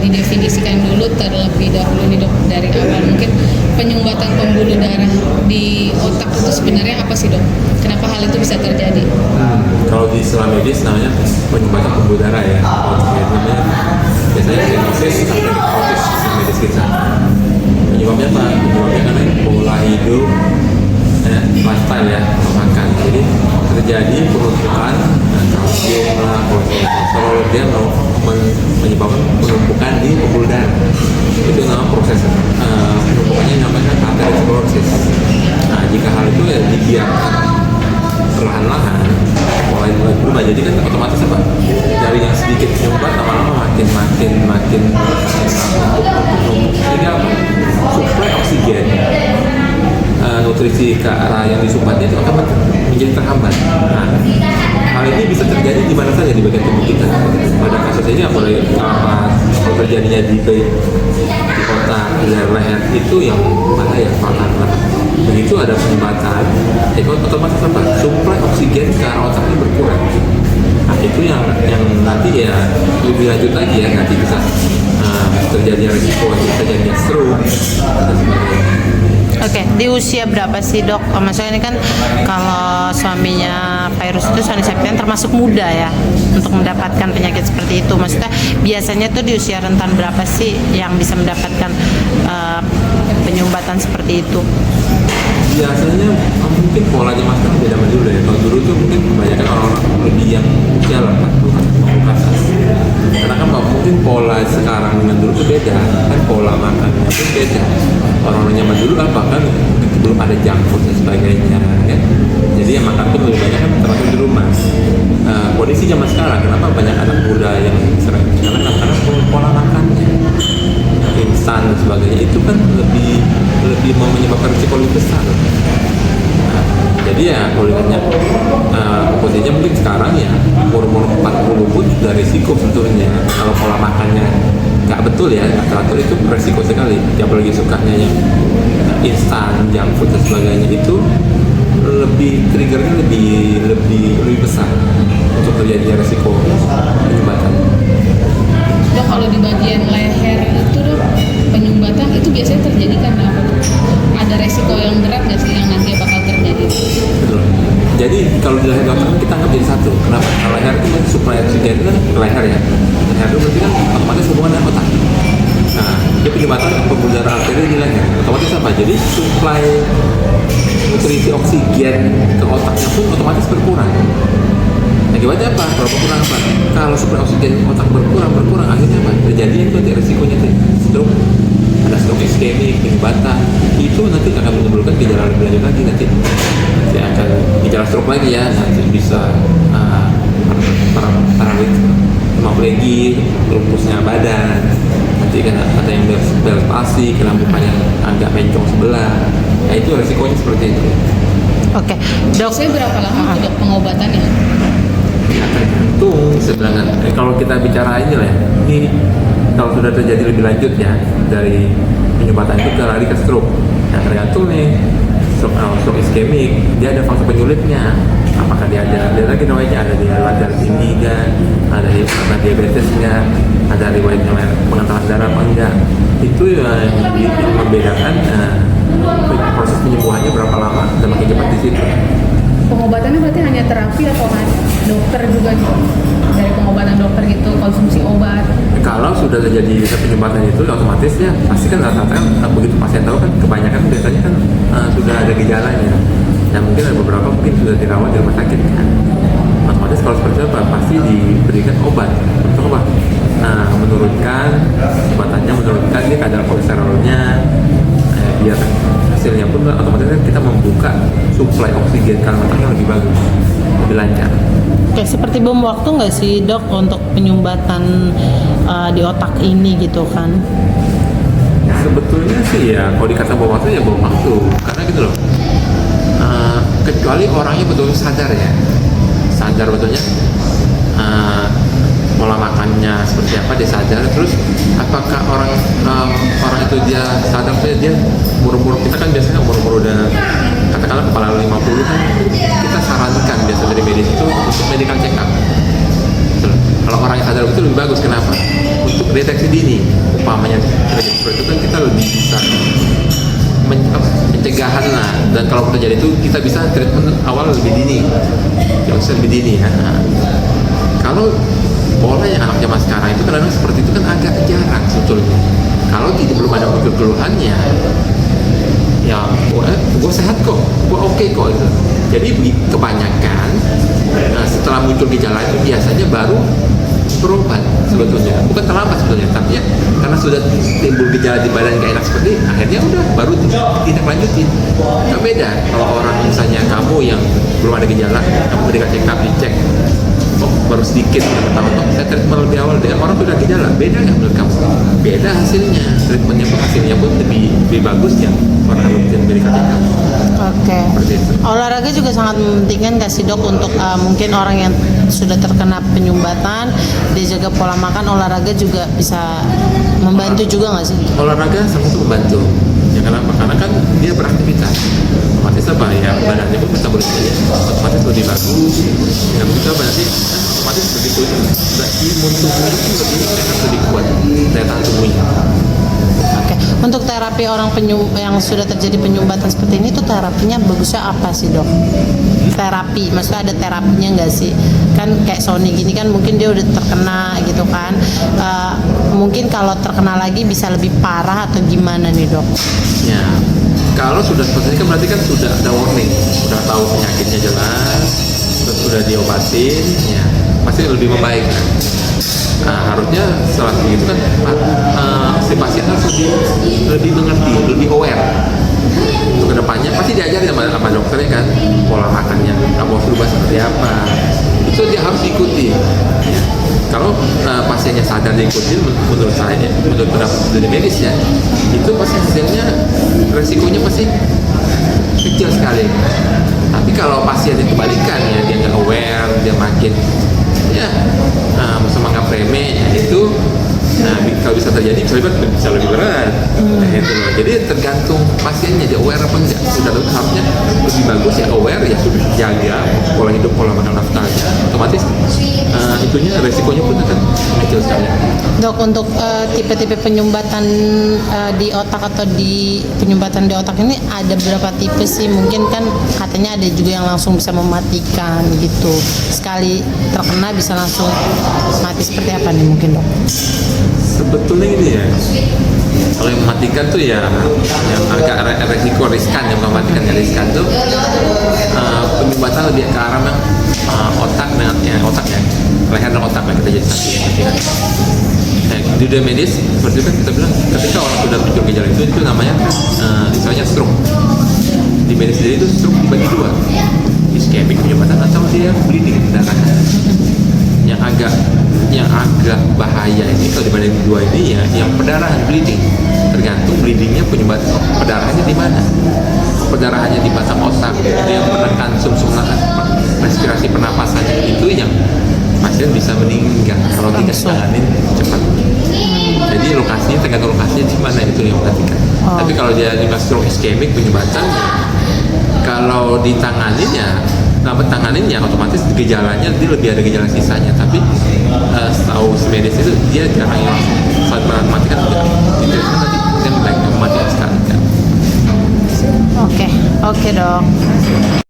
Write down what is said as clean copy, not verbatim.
didefinisikan dulu terlebih dahulu nih dok, dari awal mungkin penyumbatan pembuluh darah di otak itu sebenarnya apa sih dok? Kenapa hal itu bisa terjadi? Kalau di istilah medis namanya penyumbatan pembuluh darah ya, otak namanya biasanya stenosis sampai nekrosis di medis kita. Penyebabnya apa? Penyebabnya karena pola hidup, lifestyle ya, makan. Jadi terjadi penumpukan kalsium lah, kolesterol, dia menyebabkan penumpukan di pembuluh darah. Itu nama proses penumpukannya namanya atherosclerosis. Nah, jika hal itu ya dibiarkan perlahan-lahan mulai berubah, jadi kan otomatis apa? Dari yang sedikit nyumbat lama-lama makin numpuk. Jadi apa? Suplai oksigen, nutrisi ke arah yang disumbatnya itu akan menjadi terhambat. Nah, hal ini bisa terjadi di mana saja di bagian tubuh kita. Pada kasus ini apalagi kalau terjadinya di otak, di leher itu yang bahaya, fatal. Begitu ada penyumbatan, itu otomatis apa? Suplai oksigen ke arah otak ini berkurang. Nah, itu yang nanti ya lebih lanjut lagi ya, nanti bisa terjadi risiko terjadinya stroke dan sebagainya. Oke, di usia berapa sih dok? Maksudnya ini kan kalau suaminya Virus itu Sony Septian termasuk muda ya untuk mendapatkan penyakit seperti itu. Maksudnya biasanya tuh di usia rentan berapa sih yang bisa mendapatkan penyumbatan seperti itu? Biasanya mungkin polanya masker beda sama dulu ya. Kalau dulu tuh mungkin kebanyakan orang-orang lebih yang usia 40 ke atas. Karena kan mungkin pola sekarang dengan dulu tuh beda, kan pola makannya pun beda. Orang-orang zaman dulu apa kan belum ada junk food dan sebagainya ya. Jadi yang makan tuh lebih banyak kan termasuk di rumah. Kondisi zaman sekarang kenapa banyak anak muda yang sering karena pola makannya instan dan sebagainya itu kan lebih menyebabkan risiko lebih besar. Jadi ya kalau ditanya posisinya mungkin sekarang ya umur 40 pun sudah risiko sebetulnya kalau pola makannya nggak betul ya, teratur itu resiko sekali. Apalagi sukanya yang instan, junk food dan sebagainya itu lebih triggernya lebih besar untuk terjadinya resiko penyumbatan. Dok, kalau di bagian leher itu dok, penyumbatan itu biasanya terjadi karena apa? Ada resiko yang berat nggak sih yang nanti bakal terjadi? Betul. Jadi kalau di leher otak kita anggap jadi satu. Kenapa? Kalau leher itu kan suplai oksigen kan ke leher ya. Leher itu berarti kan otomatis hubungan dengan otak. Nah, dia penyumbatan pembuluh darah arteri di leher. Otomatis apa? Jadi suplai nutrisi oksigen ke otaknya pun otomatis berkurang. Akibatnya apa? Kalau berkurang apa? Kalau suplai oksigen otak berkurang akhirnya apa? Terjadi itu nanti resikonya itu stroke, ada stroke iskemik, penyumbatan. Itu nanti akan menimbulkan gejala lebih lanjut lagi nanti akan gejala stroke lagi ya, nanti bisa paramit hemoragi, lumpusnya badan, nanti kan ada yang bel palsi, kelambukan yang agak mencong sebelah. Nah itu resikonya seperti itu. Oke, dok. Saya berapa lama dok pengobatannya? Tergantung sebenarnya. Kalau kita bicara ini lah, ini kalau sudah terjadi lebih lanjut ya dari penyumbatan itu lari ke stroke. Nah tergantung nih stroke iskemik, dia ada faktor penyulitnya. Apakah dia ada lagi namanya ada riwayat tinggi kan, ada riwayat diabetes nggak, ada riwayat pengentalan darah apa enggak? Itu yang membedakan proses penyembuhannya berapa lama dan makin cepat di situ. Pengobatannya berarti hanya terapi atau dokter juga dari pengobatan dokter gitu, konsumsi obat? Kalau sudah terjadi penyumbatan itu otomatis ya pasti kan rata-rata kan begitu pasien tahu kan kebanyakan biasanya kan sudah ada gejalanya dan mungkin ada beberapa mungkin sudah dirawat di rumah sakit kan. Otomatis kalau seperti itu pasti diberikan obat untuk apa? Menurunkan kesempatannya, menurunkan dia kadar kolesterolnya, biar hasilnya pun otomatis kan kita membuka suplai oksigen ke otaknya lebih bagus, lebih lancar. Oke, seperti bom waktu nggak sih dok untuk penyumbatan di otak ini gitu kan? Sebetulnya sih ya kalau dikata bom waktu ya bom waktu, karena gitu loh. Kecuali orangnya betul sadar ya, sadar betulnya pola makannya seperti apa, dia sadar. Terus apakah orang itu dia sadar dia umur kita kan biasanya umur udah katakanlah kepala 50 kan kita sarankan biasa dari medis itu untuk medical check up. Kalau orang yang sadar itu lebih bagus. Kenapa? Untuk deteksi dini, umpamanya terjadi seperti itu kan kita lebih bisa pencegahan lah. Dan kalau terjadi itu kita bisa treatment awal lebih dini, jauh lebih dini ya. Kalau pola yang anak zaman sekarang itu kadang-kadang seperti itu kan agak jarang sebetulnya. Kalau belum ada muncul keluhannya, ya gue sehat kok, gue oke kok gitu. Jadi kebanyakan setelah muncul gejala itu biasanya baru berobat sebetulnya, bukan terlambat sebetulnya, tapi ya karena sudah timbul gejala di badan gak enak seperti ini, akhirnya udah baru tidak lanjutin. Nah, beda kalau orang misalnya kamu yang belum ada gejala, kamu ketika check up dicek, oh baru sedikit tahu, oh saya treatment lebih awal deh, orang sudah gejala, beda nggak menurut kamu? Beda hasilnya, treatmentnya pun hasilnya pun lebih bagus ya orang rutin medical check up. Oke. Seperti itu. Olahraga juga sangat mementingkan nggak sih dok untuk mungkin orang yang sudah terkena penyumbatan, dia jaga pola makan, olahraga juga bisa membantu juga nggak sih? Olahraga sangat membantu. Ya kenapa? Karena kan dia beraktivitas. Otomatis apa ya badannya pun metabolismenya otomatis lebih bagus. Yang kita berarti otomatis begitu imun tubuhnya pun lebih sehat, lebih kuat daya tahan tubuhnya. Oke. Untuk terapi orang yang sudah terjadi penyumbatan seperti ini, tuh terapinya bagusnya apa sih dok? Terapi, maksudnya ada terapinya nggak sih? Kan kayak Sony gini kan mungkin dia udah terkena gitu kan. Mungkin kalau terkena lagi bisa lebih parah atau gimana nih dok? Ya, kalau sudah seperti ini kan berarti kan sudah ada warning, sudah tahu penyakitnya jelas, terus sudah diobatin, ya pasti lebih membaik kan. Nah, harusnya setelah begitu kan si pasien harus lebih mengerti, lebih aware. Untuk kedepannya pasti diajarin sama dokternya kan, pola makannya kamu harus berubah seperti apa. Itu dia harus ikuti. Ya. Kalau pasiennya sadar diikuti, menurut saya, menurut pendapat dari medis ya, itu pasti hasilnya resikonya pasti kecil sekali. Tapi kalau pasien yang kebalikan ya, dia nggak aware, dia makin ya semangat remeh, ya itu kalau bisa terjadi bisa lebih berat. Nah, itu loh. Jadi tergantung pasiennya dia aware apa enggak. Sudah harusnya lebih bagus ya aware ya, sudah jaga pola hidup, pola makan lifestyle-nya. Otomatis itunya resikonya pun akan kecil sekali. Dok, untuk tipe-tipe penyumbatan di otak atau di penyumbatan di otak ini ada berapa tipe sih? Mungkin kan katanya ada juga yang langsung bisa mematikan gitu. Sekali terkena bisa langsung mati, seperti apa nih mungkin dok? Sebetulnya ini ya, kalau yang mematikan tuh ya yang agak resiko riskan, yang mematikan yang riskan tuh penyumbatan lebih ke arah otak dengan otak ya, leher dan otak lah kita jadi satu ya. Nah, di dunia medis seperti itu kan kita bilang ketika orang sudah muncul gejala itu namanya misalnya stroke. Di medis sendiri itu stroke dibagi dua, iskemik penyumbatan atau dia bleeding darah. Yang agak bahaya ini kalau dibanding dua ini ya yang perdarahan bleeding, tergantung bleedingnya penyumbatan perdarahannya di mana. Perdarahannya di batang otak, dia menekan sumsum respirasi pernapasannya, itu yang pasien bisa meninggal kalau tidak ditangani cepat. Jadi lokasinya tergantung lokasinya di mana, itu yang mematikan. Tapi kalau dia di stroke iskemik penyumbatan, kalau ditanganin ya lambat tanganin ya otomatis gejalanya dia lebih ada gejala sisanya. Tapi setahu medis itu dia jarang yang saat mematikan tidak itu tadi yang baik mematikan sekali kan. Oke dok.